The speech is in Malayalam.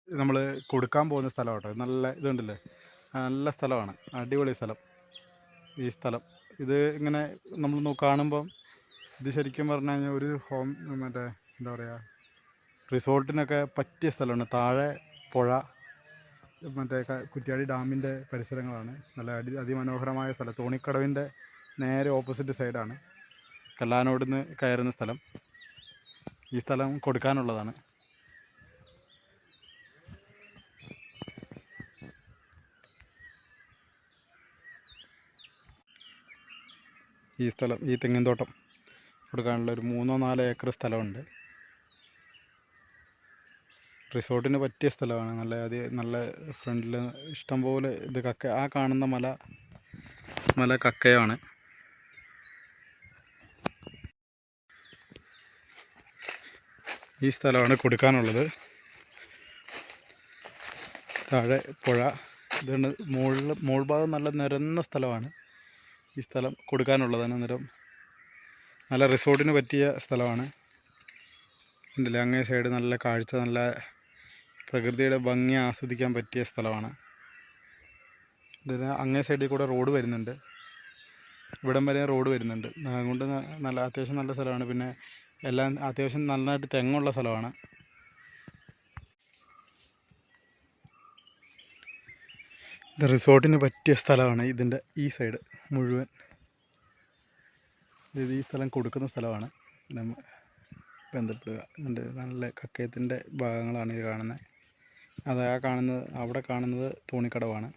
നമ്മൾ കൊടുക്കാൻ പോകുന്ന സ്ഥലം കേട്ടോ. നല്ല ഇതുണ്ടല്ലേ, നല്ല സ്ഥലമാണ്, അടിപൊളി സ്ഥലം. ഈ സ്ഥലം ഇത് ഇങ്ങനെ നമ്മൾ കാണുമ്പം ഇത് ശരിക്കും പറഞ്ഞു കഴിഞ്ഞാൽ ഒരു മറ്റേ എന്താ പറയുക, റിസോർട്ടിനൊക്കെ പറ്റിയ സ്ഥലമാണ്. താഴെ പുഴ, മറ്റേ കുറ്റ്യാടി ഡാമിൻ്റെ പരിസരങ്ങളാണ്. നല്ല അതിമനോഹരമായ സ്ഥലം. തോണിക്കടവിൻ്റെ നേരെ ഓപ്പോസിറ്റ് സൈഡാണ് കല്ലാനോടുന്ന് കയറുന്ന സ്ഥലം. ഈ സ്ഥലം കൊടുക്കാനുള്ളതാണ്. ഈ സ്ഥലം, ഈ തെങ്ങിൻതോട്ടം കൊടുക്കാനുള്ള ഒരു 3-4 ഏക്കർ സ്ഥലമുണ്ട്. റിസോർട്ടിന് പറ്റിയ സ്ഥലമാണ്. നല്ല ഫ്രണ്ടിൽ ഇഷ്ടംപോലെ ഇത് ആ കാണുന്ന മല കക്കയാണ്. ഈ സ്ഥലമാണ് കൊടുക്കാനുള്ളത്. താഴെ പുഴ, ഇതുണ്ട്. മോൾ ഭാഗം നല്ല നിരന്ന സ്ഥലമാണ്. ഈ സ്ഥലം കൊടുക്കാനുള്ളതാണ്. നല്ല റിസോർട്ടിന് പറ്റിയ സ്ഥലമാണ്. ഉണ്ടല്ലേ, അങ്ങേ സൈഡ് നല്ല കാഴ്ച, നല്ല പ്രകൃതിയുടെ ഭംഗി ആസ്വദിക്കാൻ പറ്റിയ സ്ഥലമാണ്. ഇതിന് അങ്ങേ സൈഡിൽ കൂടെ റോഡ് വരുന്നുണ്ട്, ഇവിടം വരെ റോഡ് വരുന്നുണ്ട്. അതുകൊണ്ട് അത്യാവശ്യം നല്ല സ്ഥലമാണ്. പിന്നെ എല്ലാം അത്യാവശ്യം നന്നായിട്ട് തെങ്ങുള്ള സ്ഥലമാണ്. ഇത് റിസോർട്ടിന് പറ്റിയ സ്ഥലമാണ്. ഇതിൻ്റെ ഈ സൈഡ് മുഴുവൻ ഈ സ്ഥലം കൊടുക്കുന്ന സ്ഥലമാണ്. ബന്ധപ്പെടുക. നല്ല കക്കയത്തിൻ്റെ ഭാഗങ്ങളാണ് ഇത് കാണുന്നത്. അവിടെ കാണുന്നത് തോണിക്കടവാണ്.